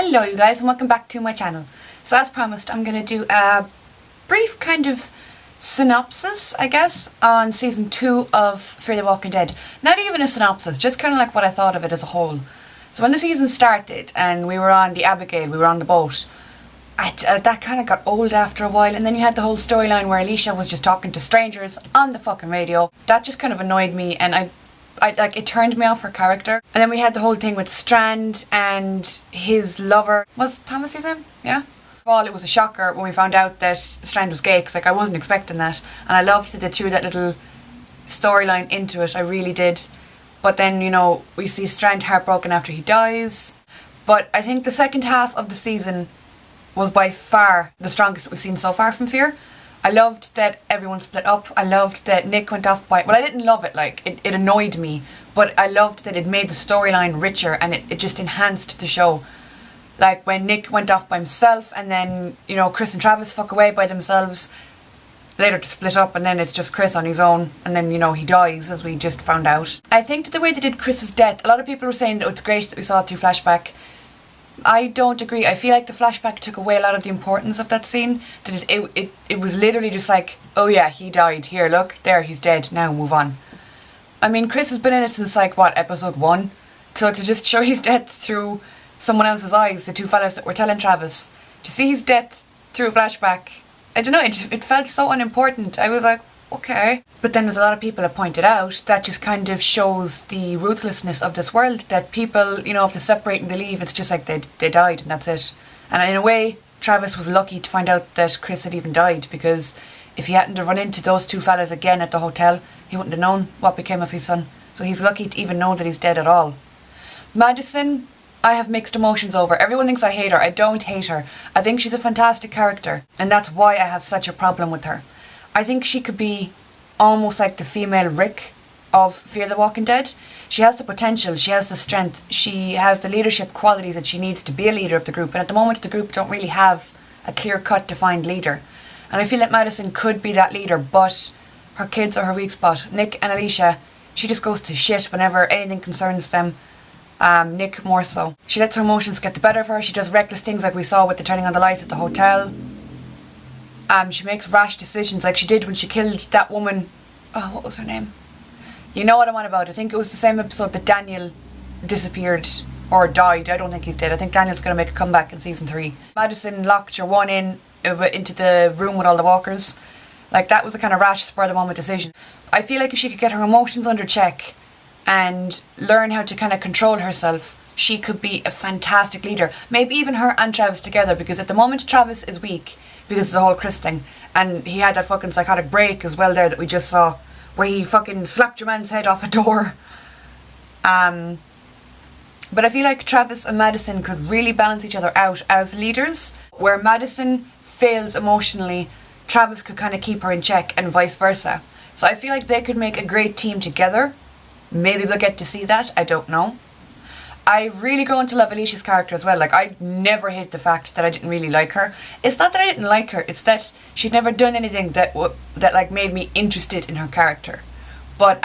Hello you guys and welcome back to my channel. So as promised, I'm going to do a brief kind of synopsis, I guess, on season 2 of Fear the Walking Dead. Not even a synopsis, just kind of like what I thought of it as a whole. So when the season started and we were on the Abigail, we were on the boat, that kind of got old after a while, and then you had the whole storyline where Alicia was just talking to strangers on the fucking radio. That just kind of annoyed me, and I it turned me off her character. And then we had the whole thing with Strand and his lover. Was Thomas his name? Yeah. Well, it was a shocker when we found out that Strand was gay, because I wasn't expecting that, and I loved that they threw that little storyline into it. I really did. But then, you know, we see Strand heartbroken after he dies. But I think the second half of the season was by far the strongest we've seen so far from Fear. I loved that everyone split up. I loved that Nick went off by... Well, I didn't love it, it annoyed me. But I loved that it made the storyline richer, and it just enhanced the show. Like when Nick went off by himself, and then, you know, Chris and Travis fuck away by themselves. Later to split up, and then it's just Chris on his own. And then, you know, he dies, as we just found out. I think that the way they did Chris's death, a lot of people were saying that it's great that we saw it through flashback. I don't agree. I feel like the flashback took away a lot of the importance of that scene. That it was literally just like, oh yeah, he died. Here, look, there, he's dead. Now move on. I mean, Chris has been in it since like, what, episode 1? So to just show his death through someone else's eyes, the two fellas that were telling Travis, to see his death through a flashback, I don't know, it felt so unimportant. I was like, okay. But then there's a lot of people that pointed out that just kind of shows the ruthlessness of this world, that people, you know, if they separate and they leave, it's just like they died and that's it. And in a way, Travis was lucky to find out that Chris had even died, because if he hadn't have run into those two fellas again at the hotel, he wouldn't have known what became of his son. So he's lucky to even know that he's dead at all. Madison, I have mixed emotions over. Everyone thinks I hate her. I don't hate her. I think she's a fantastic character, and that's why I have such a problem with her. I think she could be almost like the female Rick of Fear the Walking Dead. She has the potential, she has the strength, she has the leadership qualities that she needs to be a leader of the group, and at the moment the group don't really have a clear-cut defined leader. And I feel that Madison could be that leader, but her kids are her weak spot. Nick and Alicia, she just goes to shit whenever anything concerns them. Nick more so. She lets her emotions get the better of her. She does reckless things like we saw with the turning on the lights at the hotel. She makes rash decisions like she did when she killed that woman. Oh, what was her name? You know what I'm on about. I think it was the same episode that Daniel disappeared or died. I don't think he's dead. I think Daniel's going to make a comeback in season 3. Madison locked your one into the room with all the walkers. Like, that was a kind of rash, spur-of-the-moment decision. I feel like if she could get her emotions under check and learn how to kind of control herself, she could be a fantastic leader. Maybe even her and Travis together, because at the moment Travis is weak because of the whole Chris thing, and he had that fucking psychotic break as well there that we just saw, where he fucking slapped your man's head off a door. But I feel like Travis and Madison could really balance each other out as leaders. Where Madison fails emotionally, Travis could kind of keep her in check, and vice versa. So I feel like they could make a great team together. Maybe we'll get to see that, I don't know. I've really grown to love Alicia's character as well. Like, I never hate the fact that I didn't really like her. It's not that I didn't like her, it's that she'd never done anything that like made me interested in her character. But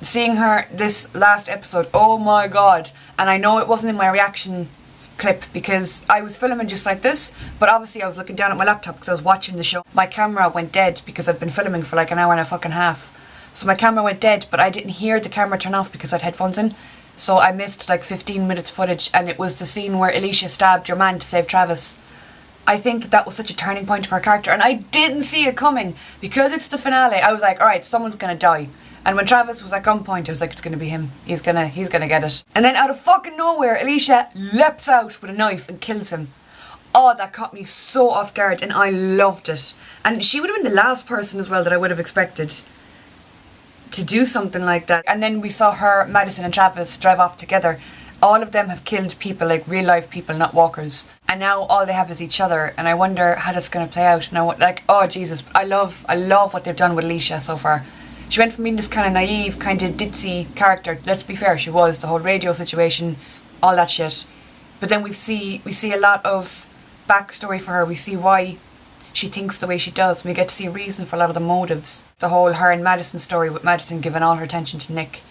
seeing her this last episode, oh my god. And I know it wasn't in my reaction clip because I was filming just like this, but obviously I was looking down at my laptop because I was watching the show. My camera went dead because I've been filming for like an hour and a fucking half. So my camera went dead, but I didn't hear the camera turn off because I had headphones in. So I missed like 15 minutes footage, and it was the scene where Alicia stabbed your man to save Travis. I think that was such a turning point for her character, and I didn't see it coming. Because it's the finale, I was like, alright, someone's gonna die. And when Travis was at gunpoint, I was like, it's gonna be him. He's gonna get it. And then out of fucking nowhere, Alicia leaps out with a knife and kills him. Oh, that caught me so off guard, and I loved it. And she would have been the last person as well that I would have expected to do something like that. And then we saw her, Madison and Travis drive off together. All of them have killed people, like real life people, not walkers. And now all they have is each other, and I wonder how that's going to play out. Now, like, oh Jesus, I love what they've done with Alicia so far. She went from being this kind of naive, kind of ditzy character. Let's be fair, she was, the whole radio situation, all that shit. But then we see a lot of backstory for her. We see why she thinks the way she does. We get to see a reason for a lot of the motives. The whole her and Madison story, with Madison giving all her attention to Nick,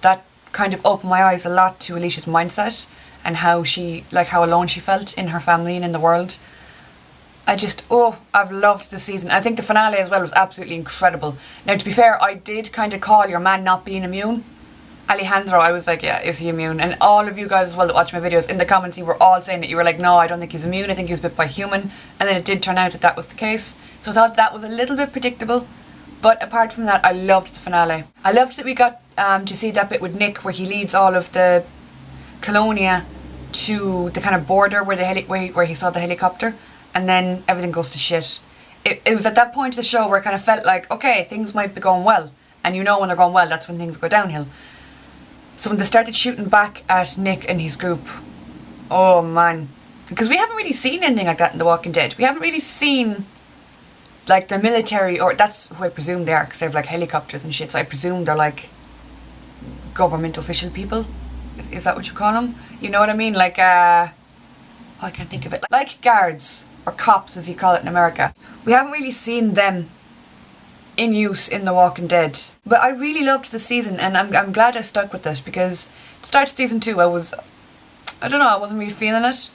that kind of opened my eyes a lot to Alicia's mindset and how how alone she felt in her family and in the world. I've loved the season. I think the finale as well was absolutely incredible. Now, to be fair, I did kind of call your man not being immune. Alejandro, I was like, yeah, is he immune? And all of you guys as well that watch my videos, in the comments you were all saying that you were like, no, I don't think he's immune, I think he was bit by a human. And then it did turn out that that was the case. So I thought that was a little bit predictable. But apart from that, I loved the finale. I loved that we got to see that bit with Nick where he leads all of the Colonia to the kind of border where where he saw the helicopter, and then everything goes to shit. It was at that point of the show where it kind of felt like, okay, things might be going well. And you know when they're going well, that's when things go downhill. So when they started shooting back at Nick and his group, oh man. Because we haven't really seen anything like that in The Walking Dead. We haven't really seen like the military, or that's who I presume they are, because they have like helicopters and shit, so I presume they're like government official people. Is that what you call them? You know what I mean? Like, I can't think of it. Like guards, or cops as you call it in America. We haven't really seen them in use in The Walking Dead. But I really loved the season, and I'm glad I stuck with this, because to start season 2 I don't know, I wasn't really feeling it.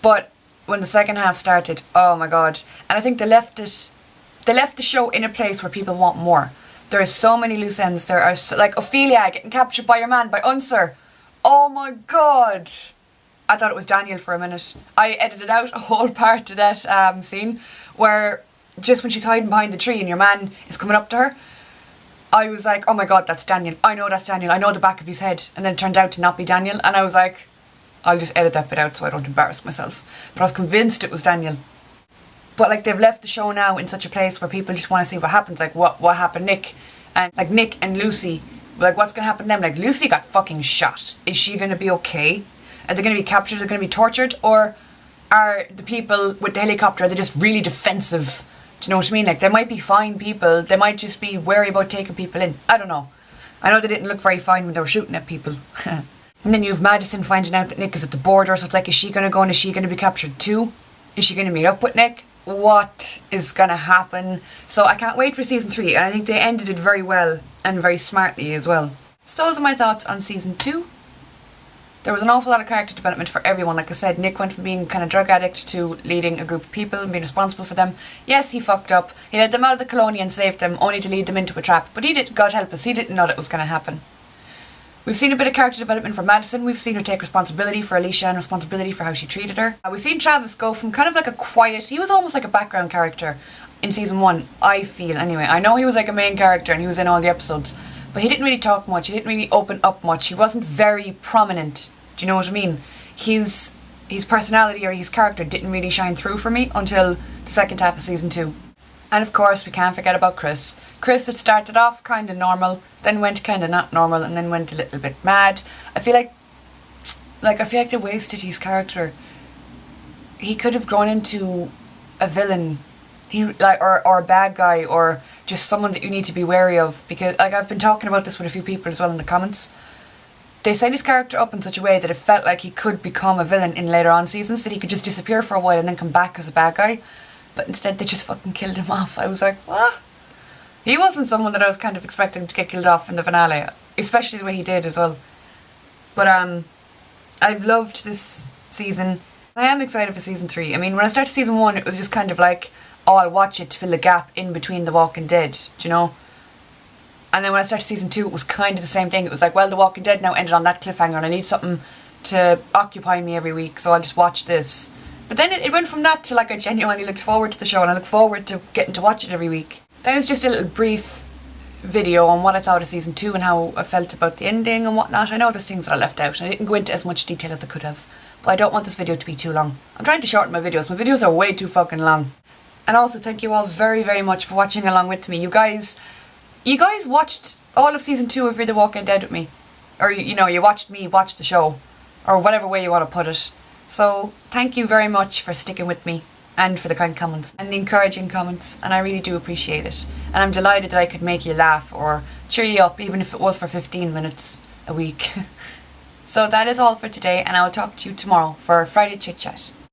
But when the second half started, oh my god. And I think they left the show in a place where people want more. There are so many loose ends. There are like Ophelia getting captured by your man, by Unser. Oh my god. I thought it was Daniel for a minute. I edited out a whole part of that scene where just when she's hiding behind the tree and your man is coming up to her, I was like, oh my god, that's Daniel. I know that's Daniel. I know the back of his head. And then it turned out to not be Daniel. And I was like, I'll just edit that bit out so I don't embarrass myself. But I was convinced it was Daniel. But like they've left the show now in such a place where people just want to see what happens. Like what happened Nick? And like Nick and Lucy, like what's going to happen to them? Like Lucy got fucking shot. Is she going to be okay? Are they going to be captured? Are they going to be tortured? Or are the people with the helicopter, are they just really defensive? Do you know what I mean? Like they might be fine people. They might just be wary about taking people in. I don't know. I know they didn't look very fine when they were shooting at people. And then you have Madison finding out that Nick is at the border. So it's like, is she going to go and is she going to be captured too? Is she going to meet up with Nick? What is going to happen? So I can't wait for season 3. And I think they ended it very well and very smartly as well. So those are my thoughts on season 2. There was an awful lot of character development for everyone. Like I said, Nick went from being kind of drug addict to leading a group of people and being responsible for them. Yes, he fucked up. He led them out of the colonia and saved them, only to lead them into a trap. But he did, God help us, he didn't know that was going to happen. We've seen a bit of character development for Madison. We've seen her take responsibility for Alicia and responsibility for how she treated her. We've seen Travis go from kind of like a quiet, he was almost like a background character in season 1, I feel anyway. I know he was like a main character and he was in all the episodes, but he didn't really talk much, he didn't really open up much, he wasn't very prominent. Do you know what I mean? His personality or his character didn't really shine through for me until the second half of season 2. And of course, we can't forget about Chris. Chris had started off kind of normal, then went kind of not normal, and then went a little bit mad. I feel like they wasted his character. He could have grown into a villain, or a bad guy, or just someone that you need to be wary of. Because like I've been talking about this with a few people as well in the comments. They set his character up in such a way that it felt like he could become a villain in later on seasons, that he could just disappear for a while and then come back as a bad guy. But instead they just fucking killed him off. I was like, what? He wasn't someone that I was kind of expecting to get killed off in the finale, especially the way he did as well. But I've loved this season. I am excited for season 3. I mean, when I started season 1, it was just kind of like, oh, I'll watch it to fill the gap in between The Walking Dead, do you know? And then when I started season 2, it was kind of the same thing. It was like, well, The Walking Dead now ended on that cliffhanger and I need something to occupy me every week, so I'll just watch this. But then it went from that to like I genuinely looked forward to the show and I look forward to getting to watch it every week. That was just a little brief video on what I thought of season 2 and how I felt about the ending and whatnot. I know there's things that I left out and I didn't go into as much detail as I could have. But I don't want this video to be too long. I'm trying to shorten my videos. My videos are way too fucking long. And also thank you all very, very much for watching along with me. You guys watched all of season 2 of Fear the Walking Dead with me. Or, you know, you watched me watch the show. Or whatever way you want to put it. So, thank you very much for sticking with me. And for the kind comments. And the encouraging comments. And I really do appreciate it. And I'm delighted that I could make you laugh or cheer you up. Even if it was for 15 minutes a week. So that is all for today. And I will talk to you tomorrow for Friday Chit Chat.